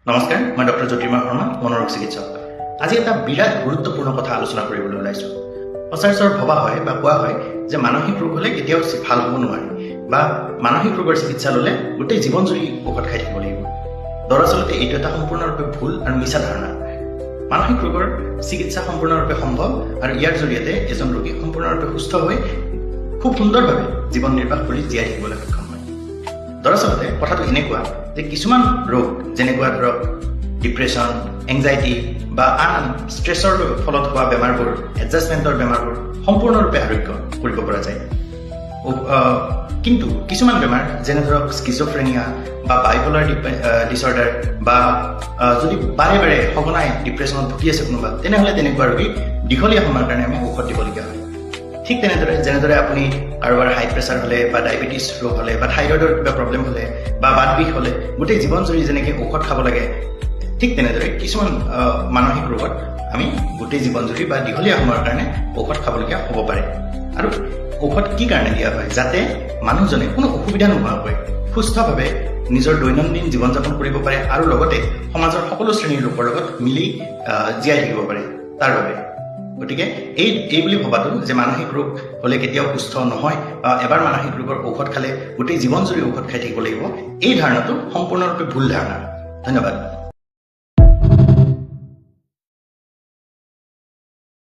নমস্কাৰ, মই ডক্টৰ জ্যোতিৰ্ময় শৰ্মা, মনোৰোগ চিকিৎসক। আজি এটা বিৰাট গুৰুত্বপূৰ্ণ কথা আলোচনা কৰিবলৈ ওলাইছোঁ। সচৰাচৰ ভবা হয় বা কোৱা হয় যে মানসিক ৰোগ হ'লে কেতিয়াও ভাল হ'ব নোৱাৰে বা মানসিক ৰোগৰ চিকিৎসা ল'লে গোটেই জীৱন জুৰি ঔষধ খাই থাকিব লাগিব। দৰাচলতে এইটো এটা সম্পূৰ্ণৰূপে ভুল আৰু মিছা ধাৰণা। মানসিক ৰোগৰ চিকিৎসা সম্পূৰ্ণৰূপে সম্ভৱ আৰু ইয়াৰ জৰিয়তে এজন ৰোগী সম্পূৰ্ণৰূপে সুস্থ হৈ খুব সুন্দৰভাৱে জীৱন নিৰ্বাহ কৰি জীয়াই থাকিবলৈ সক্ষম হয়। দৰাচলতে কথাটো এনেকুৱা যে কিছুমান ৰোগ যেনেকুৱা ধৰক ডিপ্ৰেশ্যন, এংজাইটি বা আন ষ্ট্ৰেছৰ ফলত হোৱা বেমাৰবোৰ, এডজাষ্টমেণ্টৰ বেমাৰবোৰ সম্পূৰ্ণৰূপে আৰোগ্য কৰিব পৰা যায়। কিন্তু কিছুমান বেমাৰ যেনে ধৰক স্কিজোফ্ৰেনিয়া বা বাইপলাৰ ডিছঅৰ্ডাৰ বা যদি বাৰে বাৰে সঘনাই ডিপ্ৰেশ্যনত ভুগি আছে কোনোবা, তেনেহ'লে তেনেকুৱা ৰোগীক দীঘলীয়া সময়ৰ কাৰণে আমি ঔষধ দিবলগীয়া হয়। ঠিক যেনেদৰে আপুনি কাৰোবাৰ হাই প্ৰেছাৰ হ'লে বা ডায়েবেটিছ ৰোগ হ'লে বা থাইৰয়ডৰ কিবা প্ৰব্লেম হ'লে বা বাত বিষ হ'লে গোটেই জীৱন জুৰি যেনেকৈ ঔষধ খাব লাগে, ঠিক তেনেদৰে কিছুমান মানসিক ৰোগত আমি গোটেই জীৱন জুৰি বা দীঘলীয়া সময়ৰ কাৰণে ঔষধ খাবলগীয়া হ'ব পাৰে। আৰু ঔষধ কি কাৰণে দিয়া হয়? যাতে মানুহজনে কোনো অসুবিধা নোহোৱাকৈ সুস্থভাৱে নিজৰ দৈনন্দিন জীৱন যাপন কৰিব পাৰে আৰু লগতে সমাজৰ সকলো শ্ৰেণীৰ লোকৰ লগত মিলি জীয়াই থাকিব পাৰে তাৰ বাবে। গতিকে এই বুলি ভবাটো যে মানসিক ৰোগ হ'লে কেতিয়াও সুস্থ নহয় বা এবাৰ মানসিক ৰোগৰ ঔষধ খালে গোটেই জীৱন জুৰি ঔষধ খাই থাকিব লাগিব, এই ধাৰণাটো সম্পূৰ্ণৰূপে ভুল ধাৰণা। ধন্যবাদ।